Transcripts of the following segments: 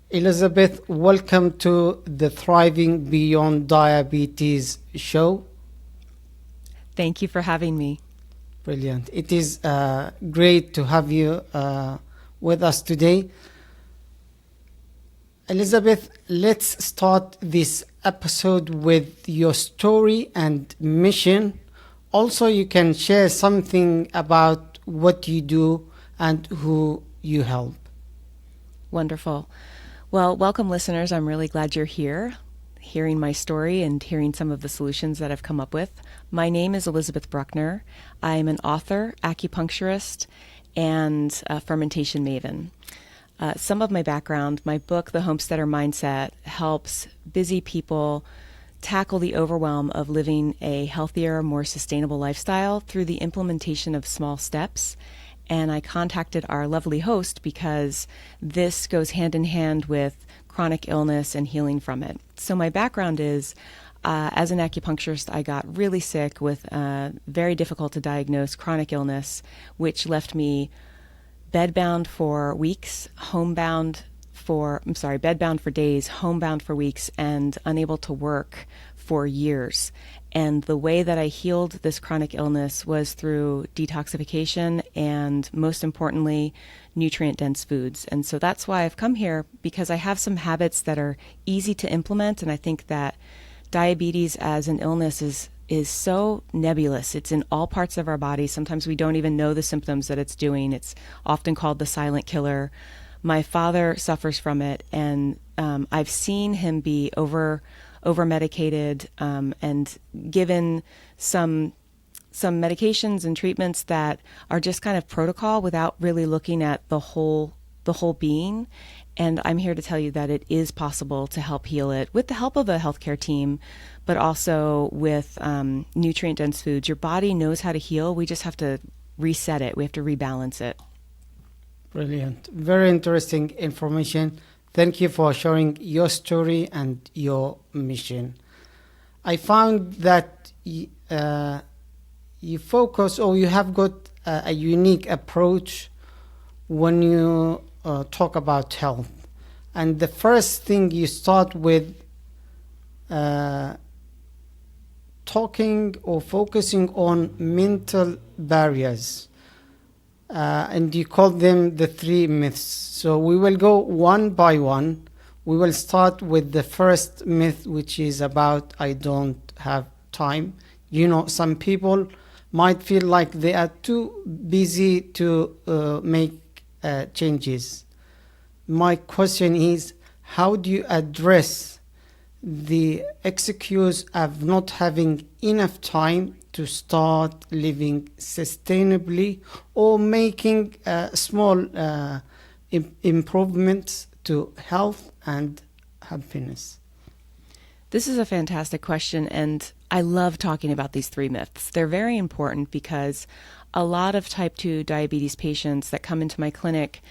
Elizabeth, welcome to the Thriving Beyond Diabetes show. Thank you for having me. Brilliant. It is great to have you with us today. Elizabeth, let's start this episode with your story and mission. Also, you can share something about what you do and who you help. Wonderful. Well, welcome listeners. I'm really glad you're here, hearing my story and hearing some of the solutions that I've come up with. My name is Elizabeth Bruckner. I'm an author, acupuncturist, and a fermentation maven. Some of my background, my book, The Homesteader Mindset, helps busy people tackle the overwhelm of living a healthier, more sustainable lifestyle through the implementation of small steps. And I contacted our lovely host because this goes hand in hand with chronic illness and healing from it. So my background is, as an acupuncturist, I got really sick with very difficult to diagnose chronic illness, which left me bedbound for weeks, bedbound for days, homebound for weeks, and unable to work for years. And the way that I healed this chronic illness was through detoxification and, most importantly, nutrient-dense foods. And so that's why I've come here, because I have some habits that are easy to implement. And I think that diabetes as an illness is so nebulous. It's in all parts of our body. Sometimes we don't even know the symptoms that it's doing. It's often called the silent killer. My father suffers from it, and I've seen him be over-medicated and given some medications and treatments that are just kind of protocol without really looking at the whole being. And I'm here to tell you that it is possible to help heal it with the help of a healthcare team, but also with nutrient-dense foods. Your body knows how to heal. We just have to reset it. We have to rebalance it. Brilliant. Very interesting information. Thank you for sharing your story and your mission. I found that you focus, or you have got a unique approach when you talk about health. And the first thing you start with talking or focusing on mental barriers. And you call them the 3 myths. So we will go one by one. We will start with the first myth, which is about I don't have time. You know, some people might feel like they are too busy to make changes. My question is, how do you address the excuse of not having enough time to start living sustainably or making small improvements to health and happiness? This is a fantastic question, and I love talking about these 3 myths. They're very important because a lot of type 2 diabetes patients that come into my clinic,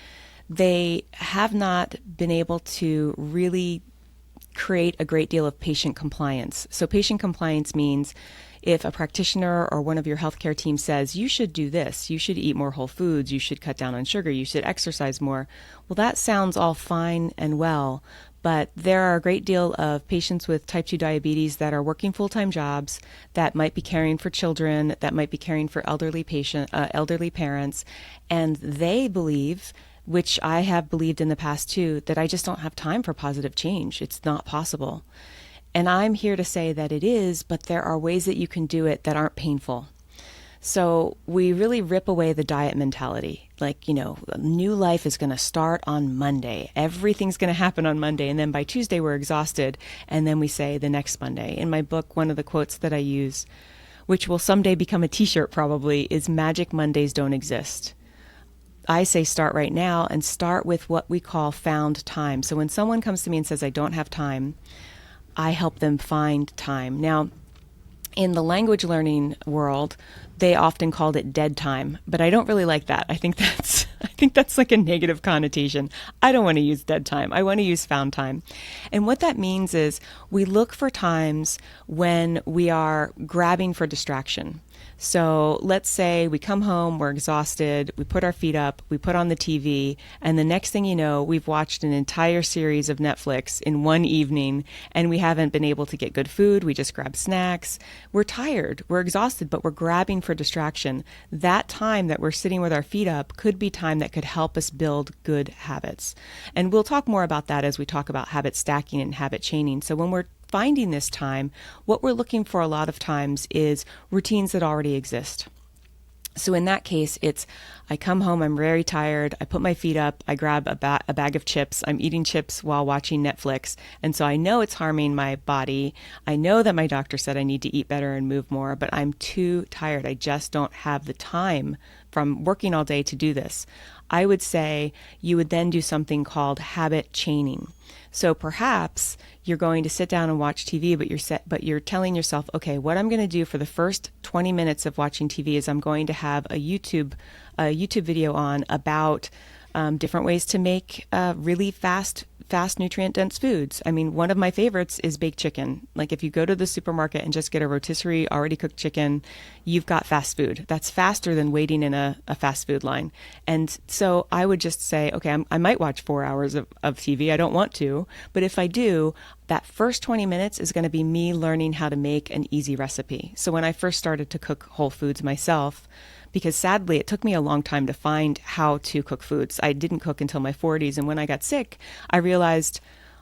they have not been able to really create a great deal of patient compliance. So patient compliance means if a practitioner or one of your healthcare team says, you should do this, you should eat more whole foods, you should cut down on sugar, you should exercise more. Well, that sounds all fine and well, but there are a great deal of patients with type 2 diabetes that are working full-time jobs, that might be caring for children, that might be caring for elderly parents, and they believe, which I have believed in the past too, that I just don't have time for positive change. It's not possible. And I'm here to say that it is, but there are ways that you can do it that aren't painful. So we really rip away the diet mentality. Like, a new life is going to start on Monday. Everything's going to happen on Monday. And then by Tuesday, we're exhausted. And then we say the next Monday. In my book, one of the quotes that I use, which will someday become a t-shirt probably, is Magic Mondays don't exist. I say start right now and start with what we call found time. So when someone comes to me and says, I don't have time, I help them find time. Now, in the language learning world, they often called it dead time, but I don't really like that. I think that's like a negative connotation. I don't want to use dead time. I want to use found time. And what that means is we look for times when we are grabbing for distraction. So let's say we come home, we're exhausted, we put our feet up, we put on the TV, and the next thing you know, we've watched an entire series of Netflix in one evening, and we haven't been able to get good food. We just grab snacks. We're tired, we're exhausted, but we're grabbing for distraction. That time that we're sitting with our feet up could be time that could help us build good habits. And we'll talk more about that as we talk about habit stacking and habit chaining. So when we're finding this time, what we're looking for a lot of times is routines that already exist. So in that case, it's I come home, I'm very tired, I put my feet up, I grab a bag of chips, I'm eating chips while watching Netflix, and so I know it's harming my body. I know that my doctor said I need to eat better and move more, but I'm too tired. I just don't have the time from working all day to do this. I would say you would then do something called habit chaining. So perhaps you're going to sit down and watch TV, but you're telling yourself, okay, what I'm going to do for the first 20 minutes of watching TV is I'm going to have a YouTube video on about different ways to make really fast nutrient-dense foods. I mean, one of my favorites is baked chicken. Like if you go to the supermarket and just get a rotisserie, already cooked chicken, you've got fast food. That's faster than waiting in a fast food line. And so I would just say, okay, I might watch 4 hours of TV. I don't want to, but if I do, that first 20 minutes is going to be me learning how to make an easy recipe. So when I first started to cook whole foods myself, because sadly, it took me a long time to find how to cook foods. I didn't cook until my 40s. And when I got sick, I realized,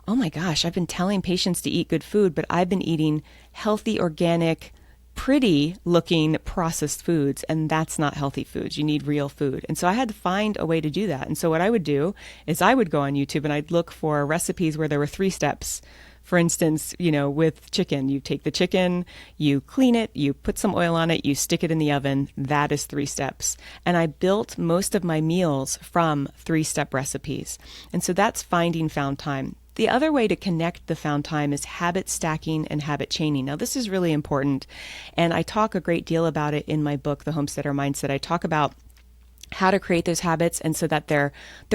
oh my gosh, I've been telling patients to eat good food, but I've been eating healthy, organic, pretty looking processed foods. And that's not healthy foods. You need real food. And so I had to find a way to do that. And so what I would do is I would go on YouTube and I'd look for recipes where there were 3 steps. For instance, with chicken, you take the chicken, you clean it, you put some oil on it, you stick it in the oven. That is 3 steps. And I built most of my meals from 3-step recipes. And so that's finding found time. The other way to connect the found time is habit stacking and habit chaining. Now, this is really important. And I talk a great deal about it in my book, The Homesteader Mindset. I talk about how to create those habits and so that they're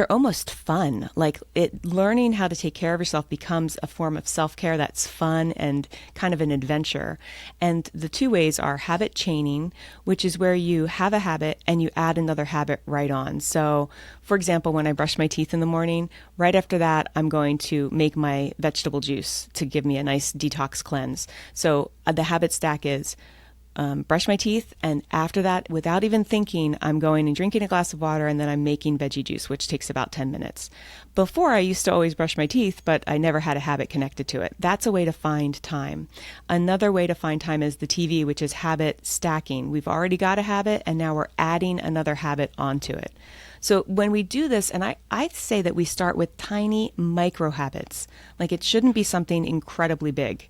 almost fun. Like learning how to take care of yourself becomes a form of self-care that's fun and kind of an adventure. And the 2 ways are habit chaining, which is where you have a habit and you add another habit right on. So for example, when I brush my teeth in the morning, right after that, I'm going to make my vegetable juice to give me a nice detox cleanse. So the habit stack is brush my teeth, and after that, without even thinking, I'm going and drinking a glass of water, and then I'm making veggie juice, which takes about 10 minutes. Before, I used to always brush my teeth, but I never had a habit connected to it. That's a way to find time. Another way to find time is the TV, which is habit stacking. We've already got a habit, and now we're adding another habit onto it. So when we do this, and I say that we start with tiny micro habits, like it shouldn't be something incredibly big.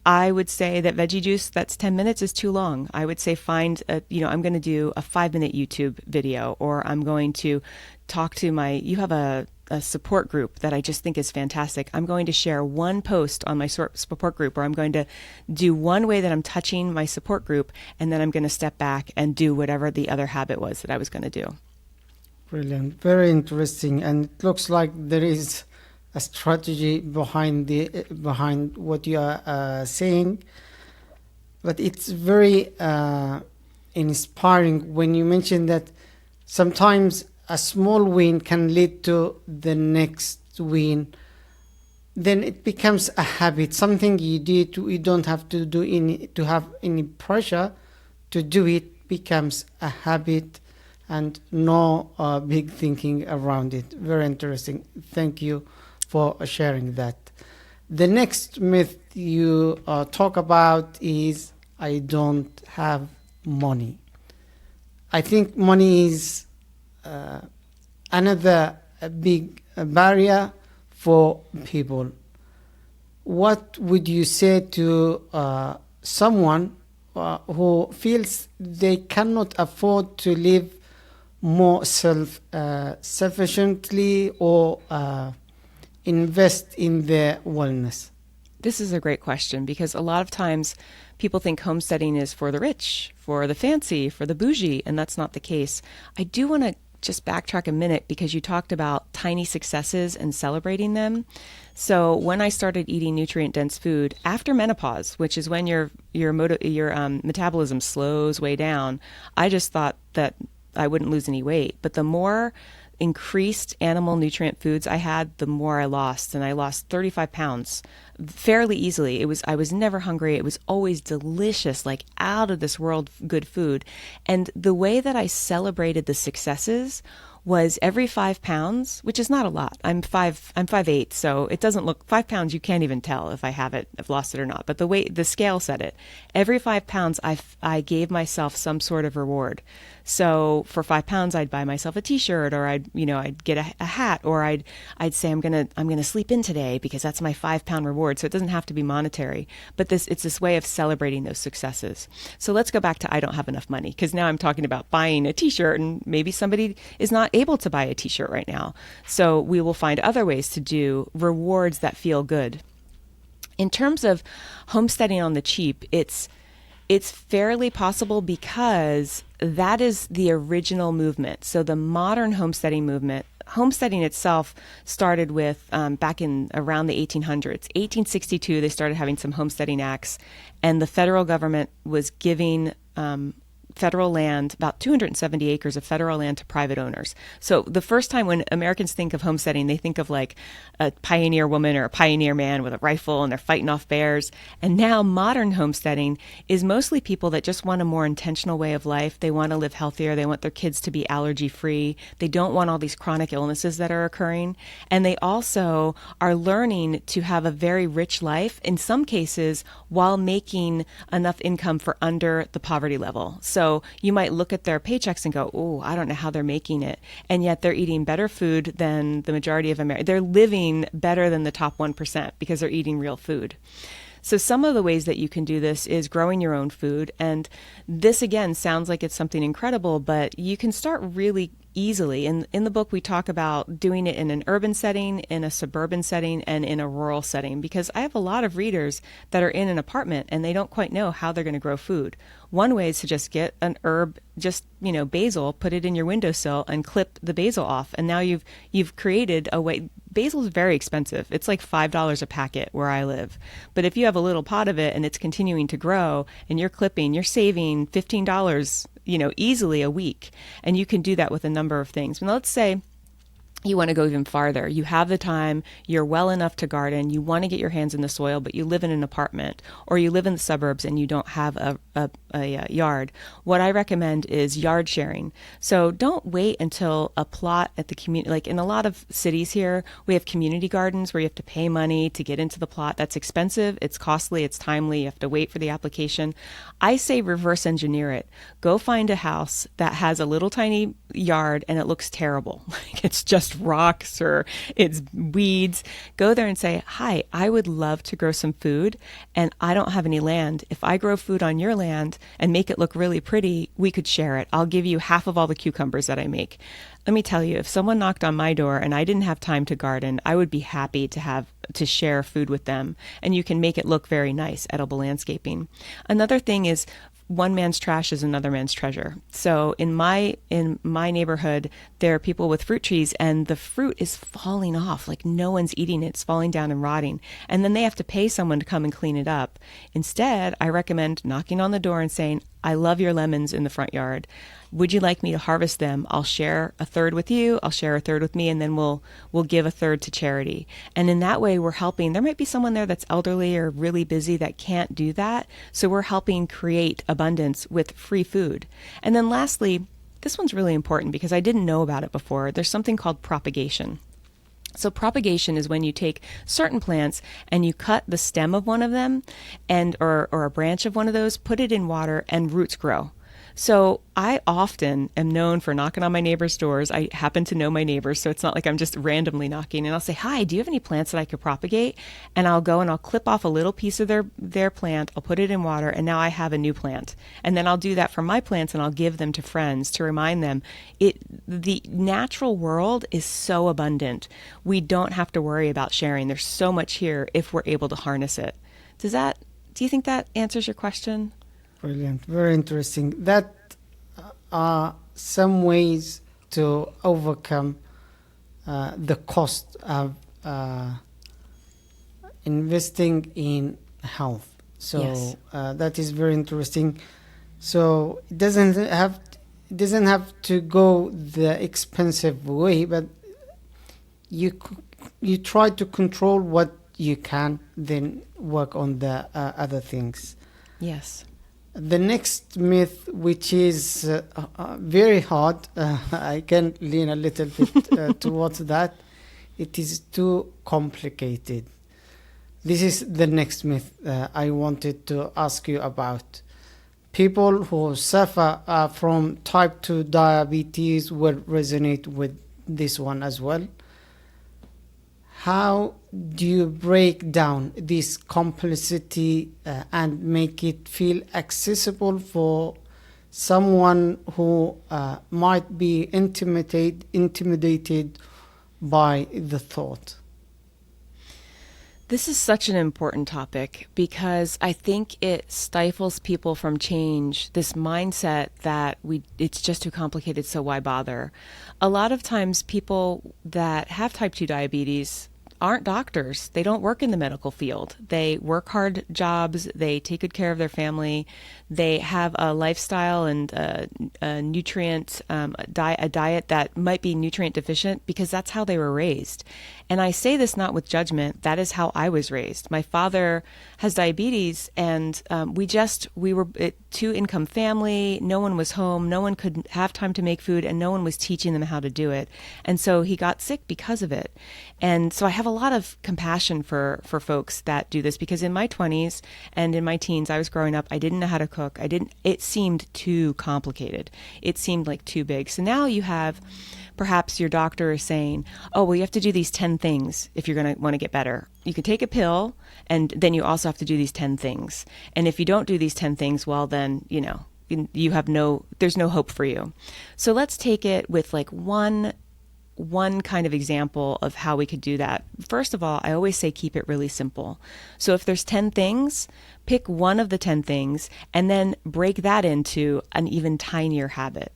I would say that veggie juice, that's 10 minutes is too long. I would say I'm going to do a 5-minute YouTube video, or I'm going to talk to you have a support group that I just think is fantastic. I'm going to share one post on my support group, or I'm going to do one way that I'm touching my support group, and then I'm going to step back and do whatever the other habit was that I was going to do. Brilliant. Very interesting. And it looks like there is a strategy behind what you are saying, but it's very inspiring when you mention that sometimes a small win can lead to the next win. Then it becomes a habit, something you don't have to do to have any pressure to do it. Becomes a habit and no big thinking around it. Very interesting. Thank you for sharing that. The next myth you talk about is I don't have money. I think money is another big barrier for people. What would you say to someone who feels they cannot afford to live more sufficiently or invest in their wellness? This is a great question, because a lot of times people think homesteading is for the rich, for the fancy, for the bougie, and that's not the case. I do want to just backtrack a minute because you talked about tiny successes and celebrating them. So when I started eating nutrient-dense food after menopause, which is when your metabolism slows way down, I just thought that I wouldn't lose any weight. But the more increased animal nutrient foods I had, the more I lost, and I lost 35 pounds fairly easily. I was never hungry. It was always delicious, like out of this world good food. And the way that I celebrated the successes was every 5 pounds, which is not a lot. I'm 5'8", so it doesn't look 5 pounds. You can't even tell if I've lost it or not. But the scale said it. Every 5 pounds, I gave myself some sort of reward. So for 5 pounds, I'd buy myself a T-shirt, or I'd get a hat, or I'd say I'm gonna sleep in today because that's my 5 pound reward. So it doesn't have to be monetary, but it's this way of celebrating those successes. So let's go back to I don't have enough money, because now I'm talking about buying a T-shirt, and maybe somebody is not able to buy a T-shirt right now. So we will find other ways to do rewards that feel good. In terms of homesteading on the cheap, it's fairly possible because that is the original movement. So the modern homesteading movement, homesteading itself started with back in around the 1800s. 1862, they started having some homesteading acts, and the federal government was giving federal land, about 270 acres of federal land, to private owners. So the first time when Americans think of homesteading, they think of like a pioneer woman or a pioneer man with a rifle and they're fighting off bears. And now modern homesteading is mostly people that just want a more intentional way of life. They want to live healthier. They want their kids to be allergy free. They don't want all these chronic illnesses that are occurring. And they also are learning to have a very rich life, in some cases, while making enough income for under the poverty level. So you might look at their paychecks and go, oh, I don't know how they're making it. And yet they're eating better food than the majority of Americans. They're living better than the top 1% because they're eating real food. So some of the ways that you can do this is growing your own food. And this, again, sounds like it's something incredible, but you can start really easily. In the book, we talk about doing it in an urban setting, in a suburban setting, and in a rural setting, because I have a lot of readers that are in an apartment and they don't quite know how they're going to grow food. One way is to just get an herb, just, basil, put it in your windowsill and clip the basil off. And now you've created a way. Basil is very expensive. It's like $5 a packet where I live. But if you have a little pot of it and it's continuing to grow and you're clipping, you're saving $15, easily a week. And you can do that with a number of things. Now, let's say you want to go even farther. You have the time, you're well enough to garden, you want to get your hands in the soil, but you live in an apartment or you live in the suburbs and you don't have a yard. What I recommend is yard sharing. So don't wait until a plot at the community, like in a lot of cities here, we have community gardens where you have to pay money to get into the plot. That's expensive, it's costly, it's timely, you have to wait for the application. I say reverse engineer it. Go find a house that has a little tiny yard and it looks terrible. It's just rocks or it's weeds. Go there and say, hi, I would love to grow some food and I don't have any land. If I grow food on your land and make it look really pretty, we could share it. I'll give you half of all the cucumbers that I make. Let me tell you, if someone knocked on my door and I didn't have time to garden, I would be happy to share food with them. And you can make it look very nice, edible landscaping. Another thing is, one man's trash is another man's treasure. So in my neighborhood, there are people with fruit trees and the fruit is falling off, like no one's eating it. It's falling down and rotting. And then they have to pay someone to come and clean it up. Instead, I recommend knocking on the door and saying, I love your lemons in the front yard. Would you like me to harvest them? I'll share a third with you. I'll share a third with me, and then we'll give a third to charity. And in that way, we're helping. There might be someone there that's elderly or really busy that can't do that. So we're helping create abundance with free food. And then lastly, this one's really important because I didn't know about it before. There's something called propagation. So propagation is when you take certain plants and you cut the stem of one of them or a branch of one of those, put it in water, and roots grow. So I often am known for knocking on my neighbors' doors. I happen to know my neighbors, so it's not like I'm just randomly knocking. And I'll say, hi, do you have any plants that I could propagate? And I'll go and I'll clip off a little piece of their plant. I'll put it in water, and now I have a new plant. And then I'll do that for my plants, and I'll give them to friends to remind them the natural world is so abundant. We don't have to worry about sharing. There's so much here if we're able to harness it. Do you think that answers your question? Brilliant. Very interesting. That are some ways to overcome the cost of investing in health. So Yes. that is very interesting. So it doesn't have to go the expensive way, but you try to control what you can, then work on the other things. Yes. The next myth, which is very hard, I can lean a little bit towards that. It is too complicated. This is the next myth I wanted to ask you about. People who suffer from type 2 diabetes will resonate with this one as well. How do you break down this complexity and make it feel accessible for someone who might be intimidated by the thought? This is such an important topic because I think it stifles people from change, this mindset that it's just too complicated, so why bother? A lot of times people that have type 2 diabetes aren't doctors. They don't work in the medical field. They work hard jobs. They take good care of their family. They have a lifestyle and a nutrient, a diet that might be nutrient deficient because that's how they were raised. And I say this not with judgment. That is how I was raised. My father has diabetes, and we were a two-income family. No one was home. No one could have time to make food, and no one was teaching them how to do it. And so he got sick because of it. And so I have a lot of compassion for folks that do this, because in my 20s and in my teens, I was growing up, I didn't know how to cook. It seemed too complicated. It seemed like too big. So now you have, perhaps your doctor is saying, oh, well, you have to do these 10 things if you're going to want to get better. You can take a pill, and then you also have to do these 10 things. And if you don't do these 10 things, well, then, you have there's no hope for you. So let's take it with like one kind of example of how we could do that. First of all, I always say keep it really simple. So if there's 10 things, pick one of the 10 things and then break that into an even tinier habit.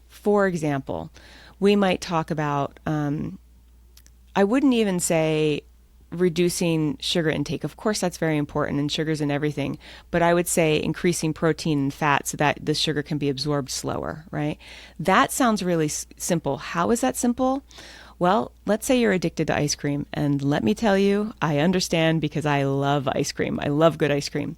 For example, we might talk about, I wouldn't even say reducing sugar intake. Of course, that's very important, and sugar's in everything. But I would say increasing protein and fat so that the sugar can be absorbed slower, right? That sounds really simple. How is that simple? Well, let's say you're addicted to ice cream. And let me tell you, I understand, because I love ice cream. I love good ice cream.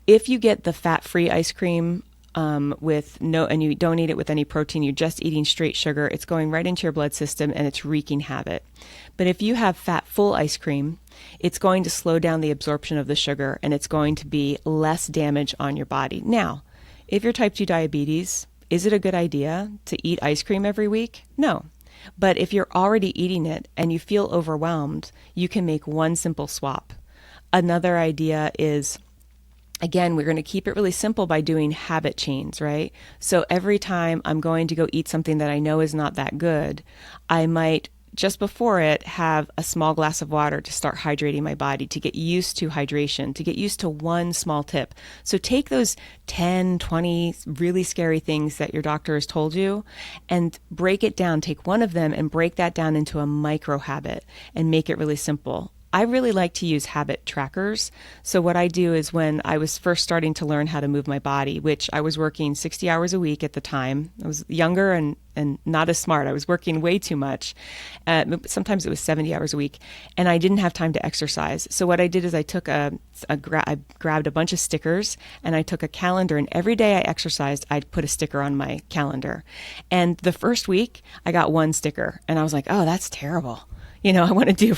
If you get the fat-free ice cream, and you don't eat it with any protein, you're just eating straight sugar, it's going right into your blood system and it's wreaking havoc. But if you have fat-full ice cream, it's going to slow down the absorption of the sugar, and it's going to be less damage on your body. Now, if you're type 2 diabetes, is it a good idea to eat ice cream every week? No. But if you're already eating it and you feel overwhelmed, you can make one simple swap. Another idea is, again, we're going to keep it really simple by doing habit chains, right? So every time I'm going to go eat something that I know is not that good, I might, just before it, have a small glass of water to start hydrating my body, to get used to hydration, to get used to one small tip. So take those 10, 20 really scary things that your doctor has told you and break it down. Take one of them and break that down into a micro habit and make it really simple. I really like to use habit trackers. So what I do is, when I was first starting to learn how to move my body, which I was working 60 hours a week at the time. I was younger and not as smart. I was working way too much. Sometimes it was 70 hours a week, and I didn't have time to exercise. So what I did is I took I grabbed a bunch of stickers, and I took a calendar, and every day I exercised, I'd put a sticker on my calendar. And the first week I got one sticker, and I was like, oh, that's terrible. I want to do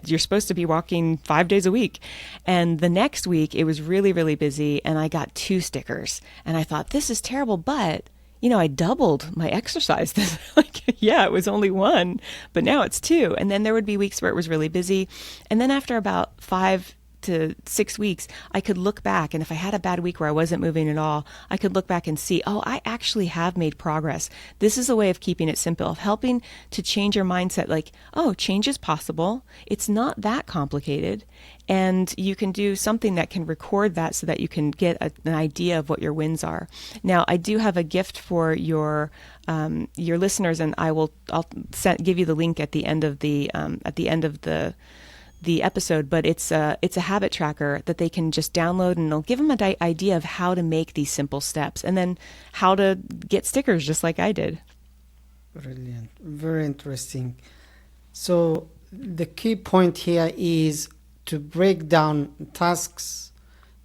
you're supposed to be walking 5 days a week. And the next week it was really, really busy, and I got 2 stickers, and I thought, this is terrible. But, I doubled my exercise. It was only 1, but now it's 2. And then there would be weeks where it was really busy. And then after about 5 to 6 weeks, I could look back, and if I had a bad week where I wasn't moving at all, I could look back and see, oh, I actually have made progress. This is a way of keeping it simple, of helping to change your mindset. Like, oh, change is possible. It's not that complicated. And you can do something that can record that so that you can get an idea of what your wins are. Now, I do have a gift for your listeners, and I'll give you the link at the end of the episode. But it's a habit tracker that they can just download, and it'll give them an idea of how to make these simple steps, and then how to get stickers, just like I did. Brilliant, very interesting. So the key point here is to break down tasks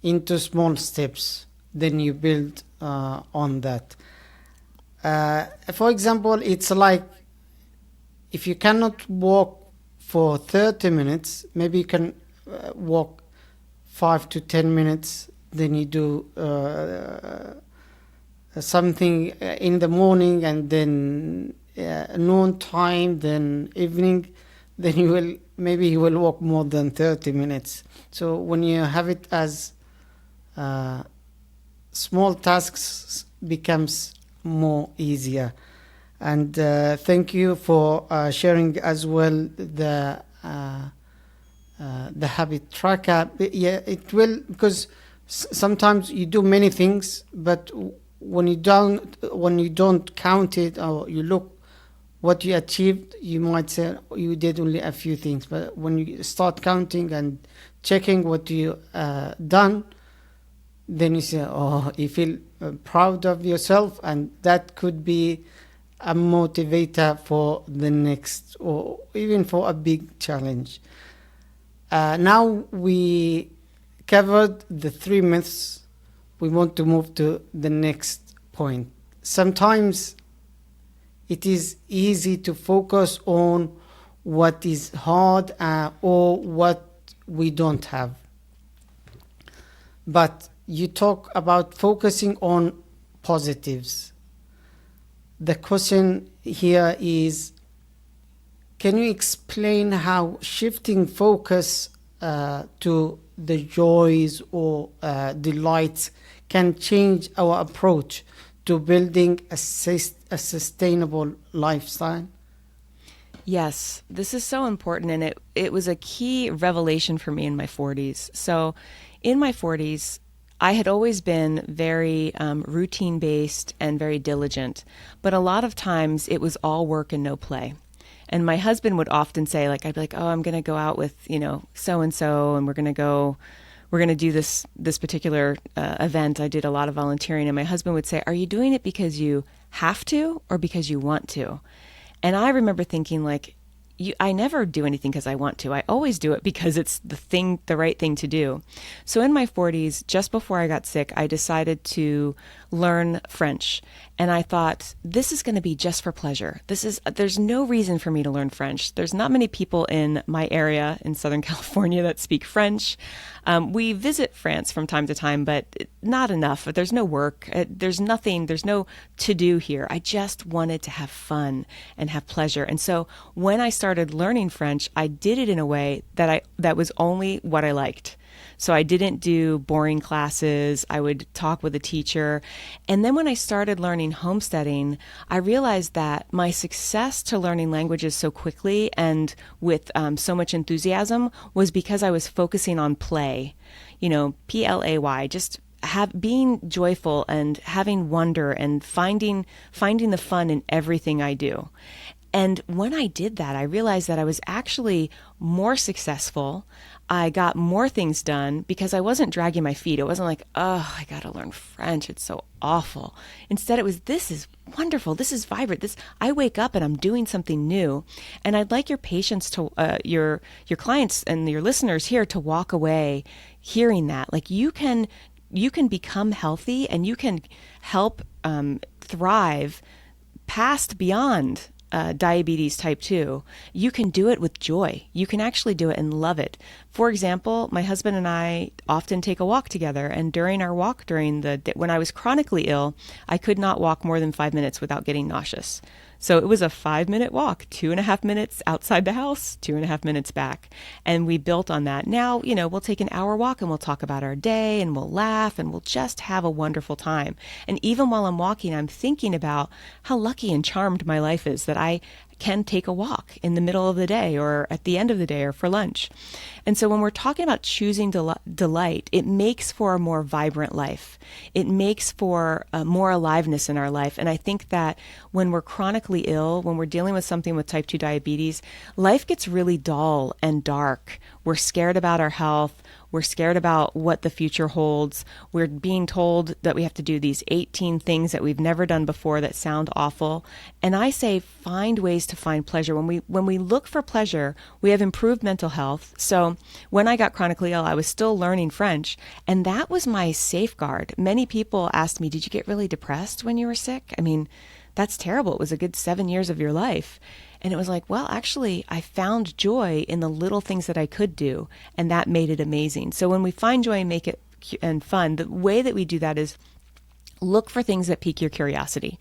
into small steps, then you build on that. For example, it's like if you cannot walk for 30 minutes, maybe you can walk 5 to 10 minutes, then you do something in the morning, and then noon time, then evening, then you will walk more than 30 minutes. So when you have it as small tasks, becomes more easier. And thank you for sharing as well the habit tracker. Yeah, it will, because sometimes you do many things, but when you don't count it, or you look what you achieved, you might say you did only a few things. But when you start counting and checking what you done, then you say, oh, you feel proud of yourself, and that could be a motivator for the next, or even for a big challenge. Now we covered the 3 myths. We want to move to the next point. Sometimes it is easy to focus on what is hard or what we don't have. But you talk about focusing on positives. The question here is, can you explain how shifting focus to the joys or delights can change our approach to building a sustainable lifestyle? Yes, this is so important, and it was a key revelation for me in my 40s. So in my 40s, I had always been very routine-based and very diligent, but a lot of times it was all work and no play. And my husband would often say, like, I'd be like, oh, I'm going to go out with, so-and-so, and we're going to do this particular event. I did a lot of volunteering, and my husband would say, are you doing it because you have to or because you want to? And I remember thinking, like, I never do anything because I want to. I always do it because it's the right thing to do. So in my 40s, just before I got sick, I decided to learn French. And I thought, this is going to be just for pleasure. There's no reason for me to learn French. There's not many people in my area in Southern California that speak French. We visit France from time to time, but not enough. There's no work. There's no to-do here. I just wanted to have fun and have pleasure. And so when I started learning French, I did it in a way that was only what I liked. So I didn't do boring classes. I would talk with a teacher. And then when I started learning homesteading, I realized that my success to learning languages so quickly and with so much enthusiasm was because I was focusing on play, play, just being joyful and having wonder and finding the fun in everything I do. And when I did that, I realized that I was actually more successful. I got more things done because I wasn't dragging my feet. It wasn't like, oh, I got to learn French. It's so awful. Instead, it was, this is wonderful. This is vibrant. I wake up and I'm doing something new. And I'd like your patients to, your clients and your listeners here to walk away hearing that. Like you can become healthy and you can help thrive beyond diabetes type 2. You can do it with joy. You can actually do it and love it. For example, my husband and I often take a walk together, and during our walk when I was chronically ill, I could not walk more than 5 minutes without getting nauseous. So it was a 5-minute walk, 2.5 minutes outside the house, 2.5 minutes back. And we built on that. Now, we'll take an hour walk and we'll talk about our day and we'll laugh and we'll just have a wonderful time. And even while I'm walking, I'm thinking about how lucky and charmed my life is that I can take a walk in the middle of the day or at the end of the day or for lunch. And so when we're talking about choosing delight, it makes for a more vibrant life. It makes for more aliveness in our life. And I think that when we're chronically ill, when we're dealing with something with type 2 diabetes, life gets really dull and dark. We're scared about our health. We're scared about what the future holds. We're being told that we have to do these 18 things that we've never done before that sound awful. And I say find ways to find pleasure. When we look for pleasure, we have improved mental health. So when I got chronically ill, I was still learning French, and that was my safeguard. Many people asked me, did you get really depressed when you were sick? I mean, that's terrible. It was a good 7 years of your life. And it was like, well, actually, I found joy in the little things that I could do, and that made it amazing. So when we find joy and make it and fun, the way that we do that is look for things that pique your curiosity.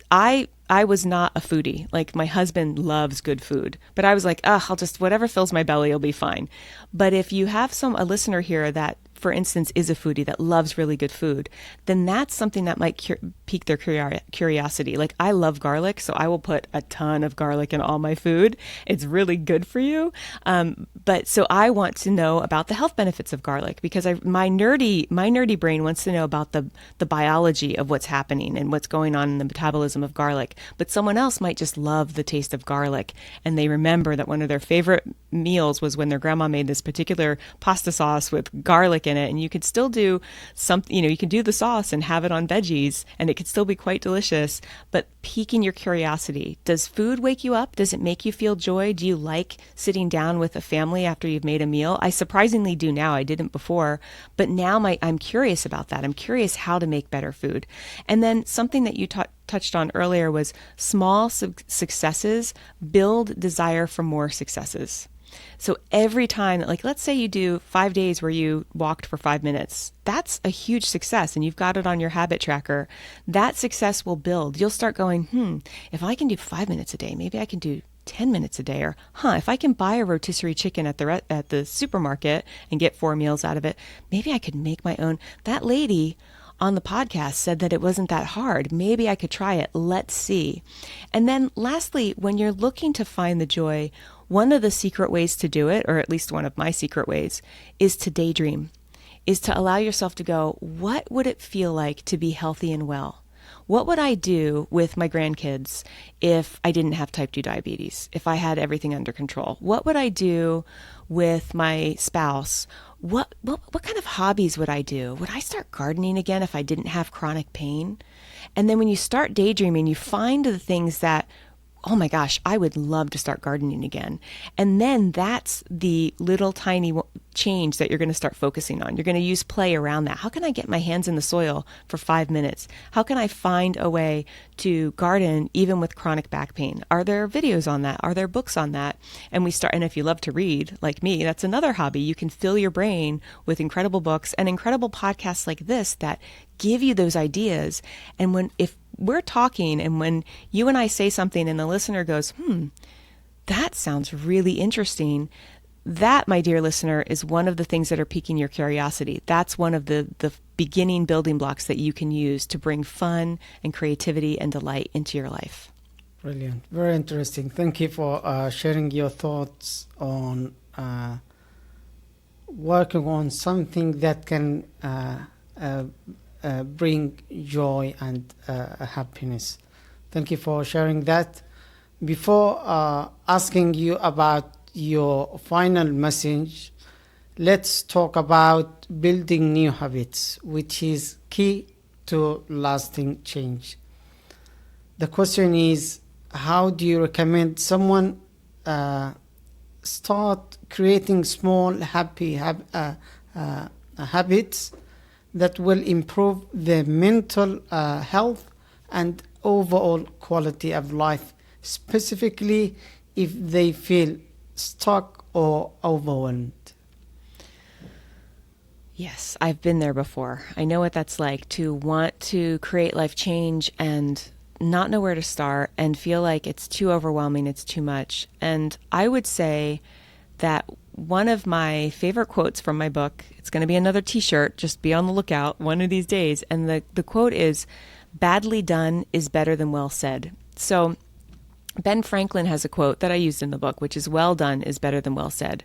I was not a foodie. Like, my husband loves good food, but I was like, I'll just, whatever fills my belly will be fine. But if you have a listener here that, for instance, is a foodie that loves really good food, then that's something that might pique their curiosity. Like, I love garlic, so I will put a ton of garlic in all my food. It's really good for you. But so I want to know about the health benefits of garlic because my nerdy brain wants to know about the biology of what's happening and what's going on in the metabolism of garlic. But someone else might just love the taste of garlic, and they remember that one of their favorite meals was when their grandma made this particular pasta sauce with garlic in it, and you could still do something, you can do the sauce and have it on veggies, and it could still be quite delicious, but piquing your curiosity. Does food wake you up? Does it make you feel joy? Do you like sitting down with a family after you've made a meal? I surprisingly do now. I didn't before, but now I'm curious about that. I'm curious how to make better food. And then something that you touched on earlier was small successes build desire for more successes. So every time, like, let's say you do 5 days where you walked for 5 minutes, that's a huge success, and you've got it on your habit tracker. That success will build. You'll start going, if I can do 5 minutes a day, maybe I can do 10 minutes a day, or if I can buy a rotisserie chicken at the supermarket and get 4 meals out of it, maybe I could make my own. That lady on the podcast said that it wasn't that hard. Maybe I could try it. Let's see. And then lastly, when you're looking to find the joy, one of the secret ways to do it, or at least one of my secret ways, is to daydream, is to allow yourself to go, what would it feel like to be healthy and well? What would I do with my grandkids if I didn't have type 2 diabetes, if I had everything under control? What would I do with my spouse? What kind of hobbies would I do? Would I start gardening again if I didn't have chronic pain? And then when you start daydreaming, you find the things that, oh my gosh, I would love to start gardening again. And then that's the little tiny change that you're going to start focusing on. You're going to use play around that. How can I get my hands in the soil for 5 minutes? How can I find a way to garden even with chronic back pain? Are there videos on that? Are there books on that? And and if you love to read, like me, that's another hobby. You can fill your brain with incredible books and incredible podcasts like this that give you those ideas. And if we're talking and when you and I say something and the listener goes, that sounds really interesting. That, my dear listener, is one of the things that are piquing your curiosity. That's one of the beginning building blocks that you can use to bring fun and creativity and delight into your life. Brilliant. Very interesting. Thank you for sharing your thoughts on working on something that can bring joy and happiness. Thank you for sharing that. Before asking you about your final message, let's talk about building new habits, which is key to lasting change. The question is, how do you recommend someone start creating small happy habits that will improve their mental health and overall quality of life, specifically if they feel stuck or overwhelmed? Yes, I've been there before. I know what that's like to want to create life change and not know where to start and feel like it's too overwhelming, it's too much. And I would say that one of my favorite quotes from my book, it's going to be another t-shirt, just be on the lookout one of these days. And the quote is, badly done is better than well said. So Ben Franklin has a quote that I used in the book, which is, well done is better than well said.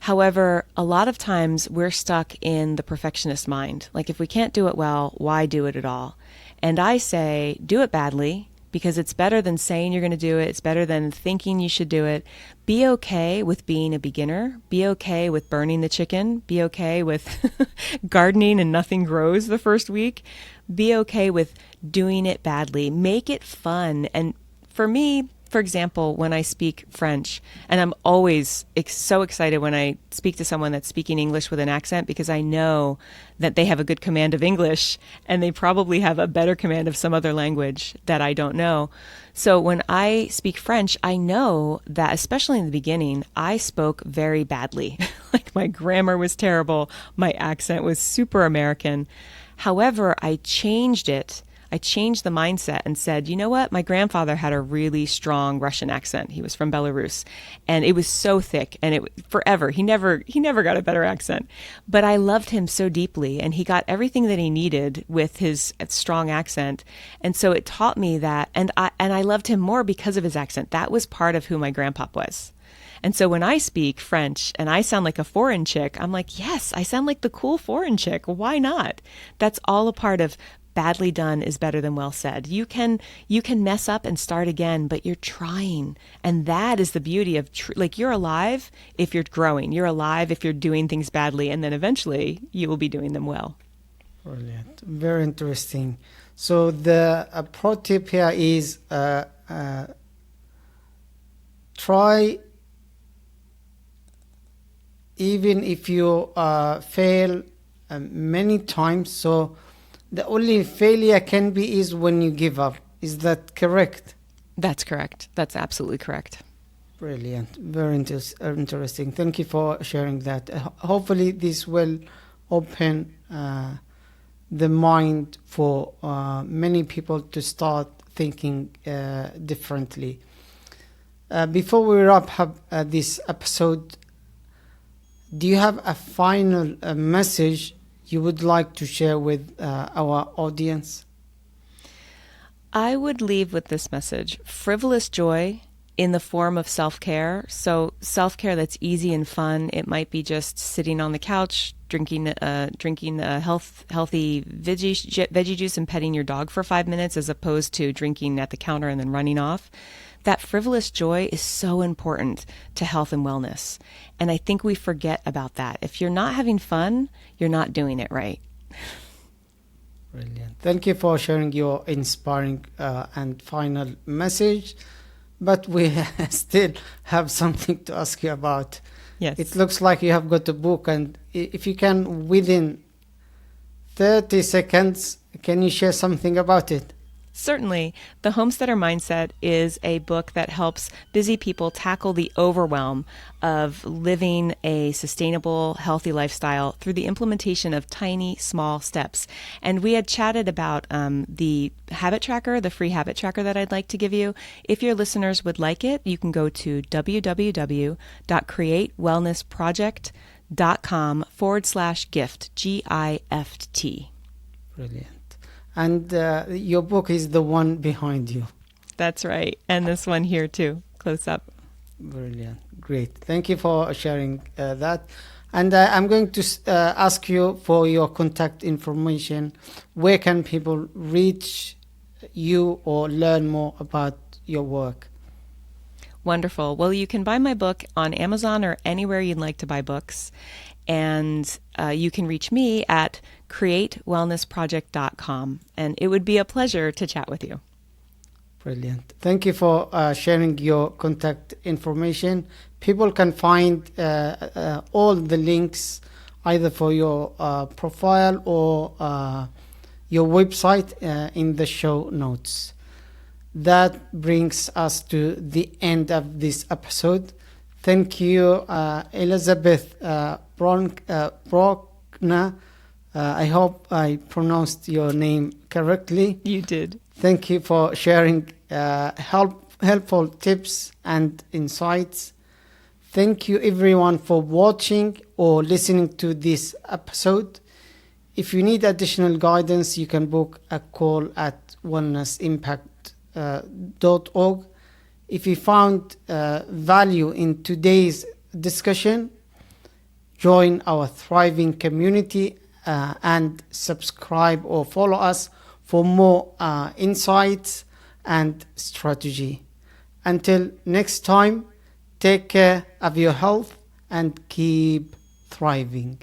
However, a lot of times we're stuck in the perfectionist mind. Like, if we can't do it well, why do it at all? And I say, do it badly, because it's better than saying you're going to do it. It's better than thinking you should do it. Be okay with being a beginner. Be okay with burning the chicken. Be okay with gardening and nothing grows the first week. Be okay with doing it badly. Make it fun. And for me, for example, when I speak French, and I'm always so excited when I speak to someone that's speaking English with an accent, because I know that they have a good command of English and they probably have a better command of some other language that I don't know. So when I speak French, I know that, especially in the beginning, I spoke very badly. Like, my grammar was terrible. My accent was super American. However, I changed it. I changed the mindset and said, you know what? My grandfather had a really strong Russian accent. He was from Belarus, and it was so thick, and it forever. He never got a better accent. But I loved him so deeply, and he got everything that he needed with his strong accent. And so it taught me that, and I loved him more because of his accent. That was part of who my grandpa was. And so when I speak French and I sound like a foreign chick, I'm like, yes, I sound like the cool foreign chick. Why not? That's all a part of badly done is better than well said. You can mess up and start again, but you're trying. And that is the beauty of, like, you're alive if you're growing. You're alive if you're doing things badly, and then eventually you will be doing them well. Brilliant. Very interesting. So the pro tip here is try, even if you fail many times. So the only failure can be is when you give up. Is that correct? That's correct. That's absolutely correct. Brilliant. Very interesting. Thank you for sharing that. Hopefully this will open the mind for many people to start thinking differently. Before we wrap up this episode, do you have a final message you would like to share with our audience? I would leave with this message: frivolous joy in the form of self-care. So self-care that's easy and fun. It might be just sitting on the couch, drinking a healthy veggie juice and petting your dog for 5 minutes, as opposed to drinking at the counter and then running off. That frivolous joy is so important to health and wellness. And I think we forget about that. If you're not having fun, you're not doing it right. Brilliant. Thank you for sharing your inspiring and final message. But we still have something to ask you about. Yes. It looks like you have got a book, and if you can, within 30 seconds, can you share something about it? Certainly. The Homesteader Mindset is a book that helps busy people tackle the overwhelm of living a sustainable, healthy lifestyle through the implementation of tiny, small steps. And we had chatted about the habit tracker, the free habit tracker that I'd like to give you. If your listeners would like it, you can go to www.createwellnessproject.com/gift, GIFT. Brilliant. And your book is the one behind you. That's right. And this one here too, close up. Brilliant. Great. Thank you for sharing that. And I'm going to ask you for your contact information. Where can people reach you or learn more about your work? Wonderful. Well, you can buy my book on Amazon or anywhere you'd like to buy books. And you can reach me at createwellnessproject.com. And it would be a pleasure to chat with you. Brilliant. Thank you for sharing your contact information. People can find all the links either for your profile or your website in the show notes. That brings us to the end of this episode. Thank you, Elizabeth Bruckner, Bruckner. I hope I pronounced your name correctly. You did. Thank you for sharing helpful tips and insights. Thank you everyone for watching or listening to this episode. If you need additional guidance, you can book a call at wellnessimpact.org. If you found value in today's discussion, join our thriving community and subscribe or follow us for more insights and strategy. Until next time, take care of your health and keep thriving.